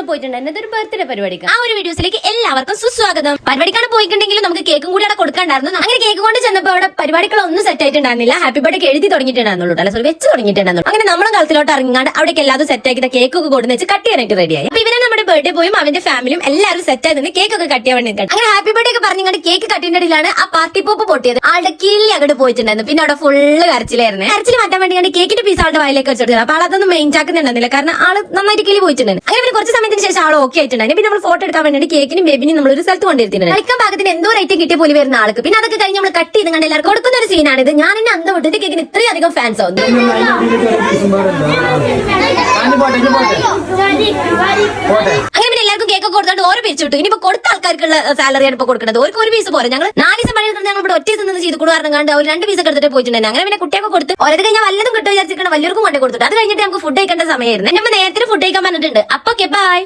നമ്മൾ പോയിട്ടുണ്ടായിരുന്നു ഒരു ബർത്ത്ഡേ പരിപാടിക്ക്. ആ ഒരു വീഡിയോസിലേക്ക് എല്ലാവർക്കും സുസ്വാഗതം. പരിപാടിക്കാണ് പോയിട്ടുണ്ടെങ്കിലും നമുക്ക് കേക്കും കൂടി അവിടെ കൊടുക്കണ്ടായിരുന്നു. അങ്ങനെ കേക്ക് കൊണ്ട് ചെന്നപ്പോൾ അവിടെ പരിപാടികളൊന്നും സെറ്റ് ആയിട്ടുണ്ടായിരുന്നില്ല. ഹാപ്പി ബർത്ത്ഡേ എഴുതി തുടങ്ങിയിട്ടുണ്ടായിരുന്നുള്ളൂ, അല്ല സോറി വെച്ച് തുടങ്ങിയിട്ടുണ്ടായിരുന്നു. അങ്ങനെ നമ്മളും കളത്തിലോട്ട് ഇറങ്ങാണ്ട് അവിടേക്ക് എല്ലാതും സെറ്റ് ആക്കിയ കേക്ക് ഒക്കെ കൊടുന്ന് വെച്ച് കട്ട് ചെയ്യാനായിട്ട് റെഡിയായി. അപ്പൊ ഇവരെ നമ്മുടെ ബർത്ത്ഡേ പോയും അവന്റെ ഫാമിലിയും എല്ലാവരും സെറ്റ് ആയി നിന്ന് കേക്ക് ഒക്കെ കട്ട് ചെയ്യാൻ വേണ്ടി നിൽക്കണം. അങ്ങനെ ഹാപ്പി ബർത്ത്ഡേ ഒക്കെ പറഞ്ഞിട്ട് കേക്ക് കട്ടിന്റെ ഇടയിലാണ് ആ പാർട്ടി പോപ്പ് പൊട്ടിയത്. ആളുടെ കീഴിൽ അങ്ങോട്ട് പോയിട്ടുണ്ടായിരുന്നു. പിന്നെ അവിടെ ഫുള്ള് കരച്ചിലായിരുന്നു. കരച്ചിൽ മാറ്റാൻ വേണ്ടി കേക്കിന്റെ പീസ് ആളുടെ വായിലേക്ക് വെച്ചെടുത്തത്. അപ്പൊ അതൊന്നും മെയിൻ ചാക്കുന്നുണ്ടായിരുന്നില്ല, കാരണം ആള് നന്നായിട്ട് കിളി പോയിട്ടുണ്ടായിരുന്നു. അങ്ങനെ പിന്നെ കുറച്ച് സമയത്തിന് ശേഷം ആൾ ഓക്കെ ആയിട്ടുണ്ടായിരുന്നു. പിന്നെ നമ്മൾ ഫോട്ടോ എടുക്കാൻ വേണ്ടി കേക്കിനും ബേബിനും നമ്മൾ ഒരു സ്ഥലത്ത് കൊണ്ടിരുത്തിട്ടുണ്ട്. കളിക്കാൻ ഭാഗത്തിന് എന്തോ റേറ്റ് കിട്ടിയ പോലെ വരുന്ന ആൾക്ക്. പിന്നെ അതൊക്കെ കഴിഞ്ഞ് നമ്മൾ കട്ട് ചെയ്ത് കണ്ട് എല്ലാവർക്കും കൊടുക്കുന്ന ഒരു സീനാണിത്. ഞാൻ എന്നെ അന്തം വിട്ടിട്ട് കേക്കിന് ഇത്രയധികം ഫാൻസ് ആവുന്നു. അങ്ങനെ പിന്നെ എല്ലാവർക്കും കേക്ക് കൊടുത്തോണ്ട് ഓരോ പിരിച്ചു വിട്ടു. ഇനിയിപ്പോ കൊടുത്ത ആൾക്കാർക്കുള്ള സാലറിയാണ് ഇപ്പൊ കൊടുക്കുന്നത്. ഒരു പീസ് പോലെ ഞങ്ങൾ 4 ദിവസം പണിയെടുത്ത് ഞങ്ങൾ ഇവിടെ ഒറ്റ നിന്ന് ചെയ്ത് കൊടുക്കാറുണ്ട്. അവർ 2 പീസ് എടുത്തിട്ട് പോയിട്ടുണ്ടായിരുന്നു. അങ്ങനെ പിന്നെ കുട്ടിയൊക്കെ കൊടുത്ത് ഓരോ കഴിഞ്ഞാൽ വല്ലതും കിട്ടും വിചാരിച്ചിട്ട് വലിയവർക്കും കൊണ്ടേ കൊടുത്തിട്ട് അത് കഴിഞ്ഞിട്ട് നമുക്ക് ഫുഡ് കഴിക്കേണ്ട സമയമായിരുന്നു. നമ്മൾ നേരത്തെ ഫുഡ് കഴിക്കാൻ പറഞ്ഞിട്ടുണ്ട്. അപ്പൊ ബൈ.